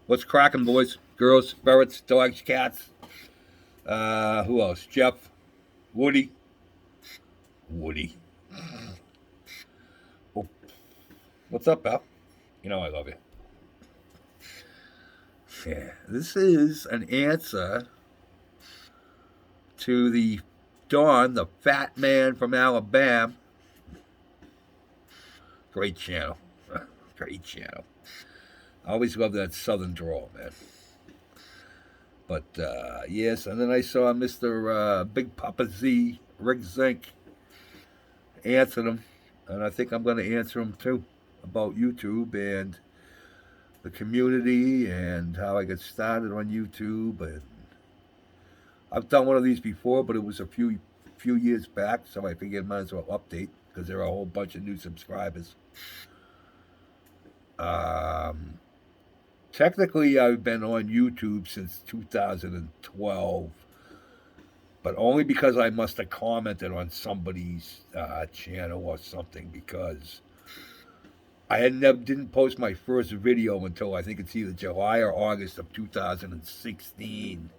What's cracking, boys, girls, ferrets, dogs, cats? Who else? Jeff, Woody, Woody. Oh, what's up, pal? You know I love you. Yeah, this is an answer to the Don, the fat man from Alabama. Great channel. Great channel. I always love that southern drawl, man. But yes, and then I saw Mr. Big Papa Z, Rick Zink, answer them, and I think I'm going to answer them too about YouTube and the community and how I got started on YouTube. And I've done one of these before, but it was a few years back, so I figured I might as well update because there are a whole bunch of new subscribers. Um, Technically, I've been on YouTube since 2012, but only because I must have commented on somebody's channel or something. Because I had never didn't post my first video until I think it's either July or August of 2016.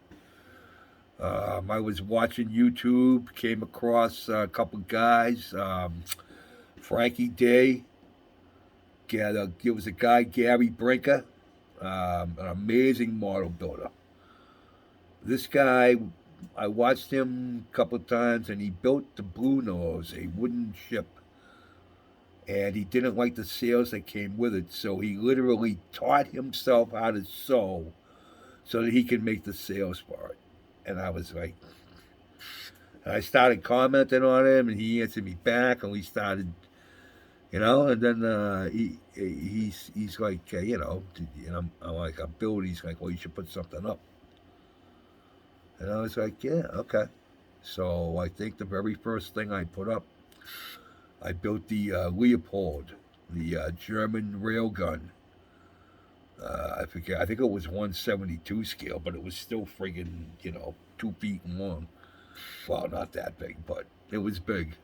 I was watching YouTube, came across a couple guys, Frankie Day. There was a guy, Gary Brinker, an amazing model builder. This guy, I watched him a couple of times, and he built the Blue Nose, a wooden ship. And he didn't like the sails that came with it, so he literally taught himself how to sew so that he could make the sails for it. And I was like, I started commenting on him, and he answered me back, and we started, and then he's like, and I'm like, I'm building. He's like, well, you should put something up, and I was like, yeah, okay. So I think the very first thing I put up, I built the Leopold, the German railgun. I forget. I think it was 172 scale, but it was still friggin' 2 feet long. Well, not that big, but it was big.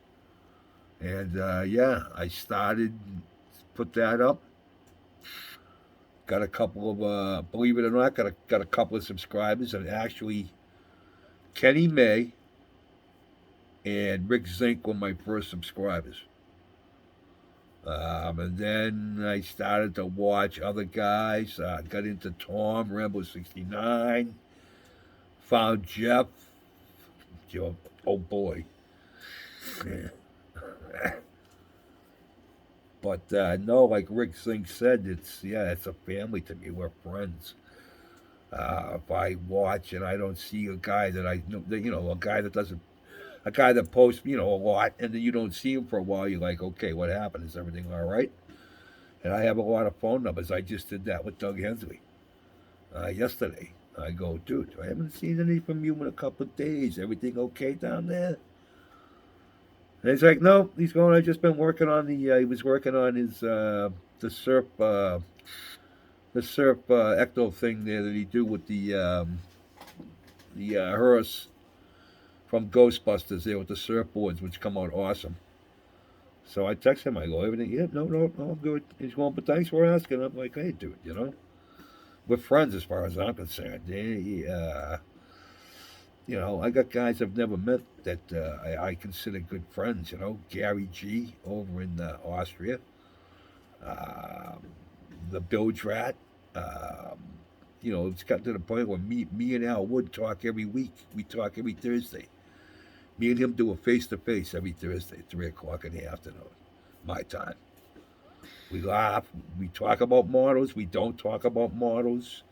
And yeah, I started, put that up. Got a couple of, believe it or not, got a couple of subscribers, and actually, Kenny May and Rick Zink were my first subscribers. And then I started to watch other guys. Got into Tom Rambo 69. Found Jeff. Oh boy. But no, like Rick Singh said, it's a family to me. We're friends. If I watch and I don't see a guy that I know, a guy that doesn't, a guy that posts, a lot, and then you don't see him for a while, you're like, okay, what happened? Is everything all right? And I have a lot of phone numbers. I just did that with Doug Hensley yesterday. I go, dude, I haven't seen any from you in a couple of days. Everything okay down there? And he's like, no, he's going. I just been working on the. He was working on his the surf ecto thing there that he do with the hearse from Ghostbusters there with the surfboards, which come out awesome. So I text him. I go, everything. Yeah, no, I'm good. He's going, but thanks for asking. I'm like, hey, dude, we're friends as far as I'm concerned. I got guys I've never met that I consider good friends. Gary G over in Austria, um, the Bilge Rat. Um, it's got to the point where me and Al Wood talk every week. We talk every Thursday. Me and him do a face to face every Thursday, 3 o'clock in the afternoon, my time. We laugh. We talk about models. We don't talk about models.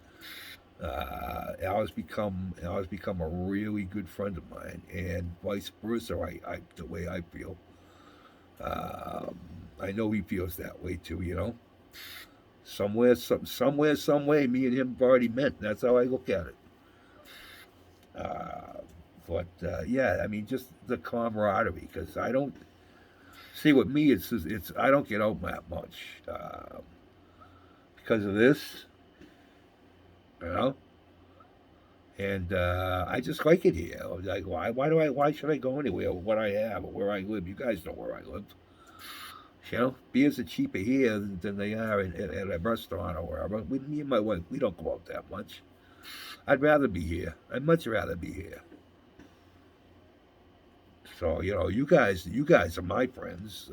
Al has become a really good friend of mine, and vice versa. The way I feel, um, I know he feels that way too. Somewhere, some way, me and him have already met. That's how I look at it. Uh, but yeah, I mean, just the camaraderie, because I don't see, with me. It's I don't get out that much because of this, you know. And I just like it here. Like, why should I go anywhere with what I have or where I live? You guys know where I live. You know, beers are cheaper here than they are at a restaurant or wherever. Me and my wife, we don't go out that much. I'd rather be here. I'd much rather be here. So you guys are my friends.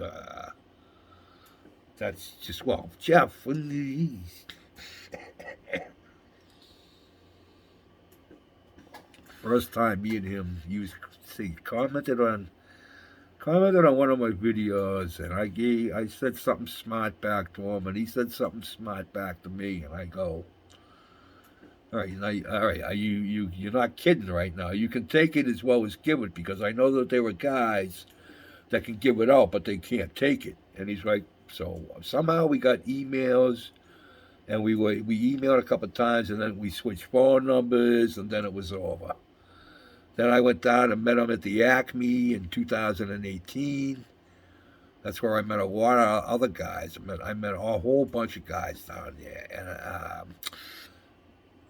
That's just well, Jeff. First time me and him used see commented on one of my videos, and I said something smart back to him, and he said something smart back to me, and I go, all right, all right, you're not kidding right now. You can take it as well as give it because I know that there were guys that can give it out, but they can't take it. And he's like, so somehow we got emails, and we emailed a couple of times, and then we switched phone numbers, and then it was over. Then I went down and met him at the Acme in 2018. That's where I met a lot of other guys. I met a whole bunch of guys down there, and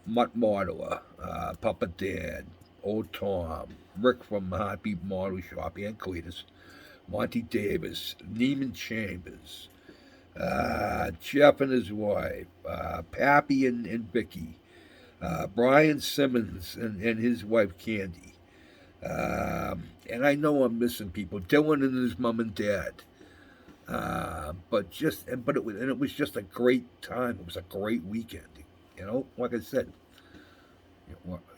Mutt Mortimer, Papa Dan, Old Tom, Rick from Heartbeat Model Shop, and Cletus, Monty Davis, Neiman Chambers, Jeff and his wife, Pappy and Vicky, Brian Simmons and his wife Candy. And I know I'm missing people. Dylan and his mom and dad. But it was just a great time. It was a great weekend. Like I said,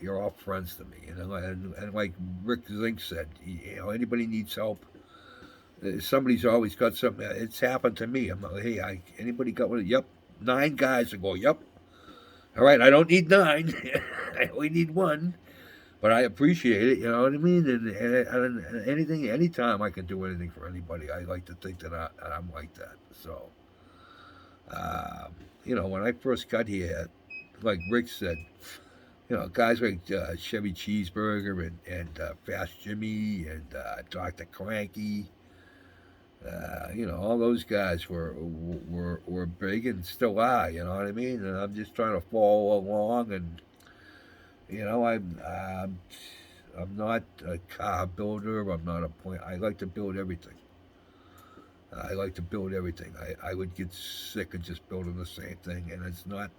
you're all friends to me. And like Rick Zink said, anybody needs help. Somebody's always got something. It's happened to me. I'm like, hey, anybody got one? Yep, 9 guys ago. Yep. All right, I don't need 9. I only need one. But I appreciate it. You know what I mean? And anything, anytime I can do anything for anybody, I like to think that I'm like that. So, when I first got here, like Rick said, guys like Chevy Cheeseburger and Fast Jimmy and Dr. Cranky, all those guys were big and still are. You know what I mean? And I'm just trying to follow along, and I'm not a car builder. I'm not a point. I like to build everything. I like to build everything. I would get sick of just building the same thing, and it's not.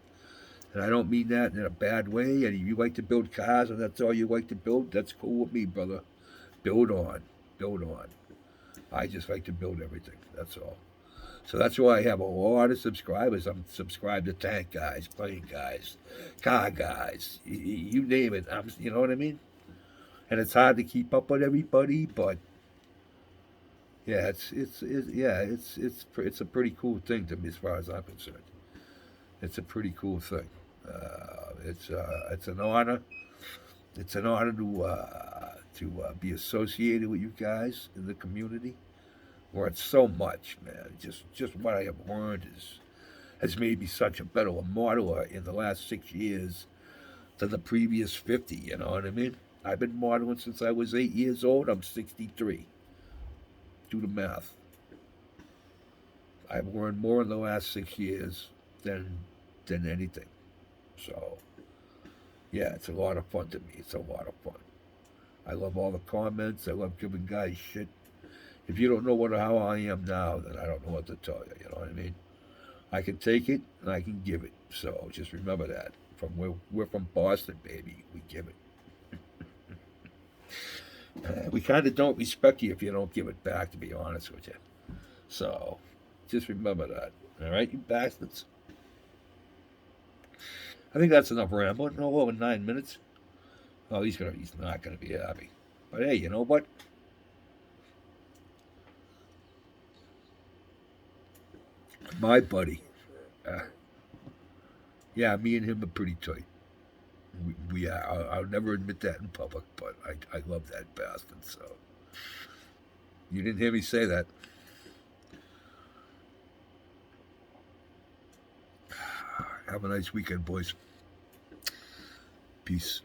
And I don't mean that in a bad way. And if you like to build cars and that's all you like to build, that's cool with me, brother. Build on, build on. I just like to build everything. That's all. So that's why I have a lot of subscribers. I'm subscribed to tank guys, plane guys, car guys, you name it. You know what I mean? And it's hard to keep up with everybody, but yeah, it's a pretty cool thing to me as far as I'm concerned. It's a pretty cool thing. It's an honor. It's an honor to be associated with you guys in the community. Learned so much, man. Just what I have learned has made me such a better modeler in the last 6 years than the previous 50. You know what I mean? I've been modeling since I was 8 years old. I'm 63. Do the math. I've learned more in the last 6 years than anything. So yeah, it's a lot of fun to me. It's a lot of fun. I love all the comments. I love giving guys shit. If you don't know how I am now, then I don't know what to tell you. You know what I mean? I can take it and I can give it. So just remember that. We're from Boston, baby. We give it. We kind of don't respect you if you don't give it back. To be honest with you. So just remember that. All right, you bastards. I think that's enough rambling. No over 9 minutes. Oh, he's not gonna be happy. But hey, you know what? My buddy. Uh, yeah, me and him are pretty tight. We are. I'll never admit that in public, but I love that bastard. So you didn't hear me say that. Have a nice weekend, boys. Peace.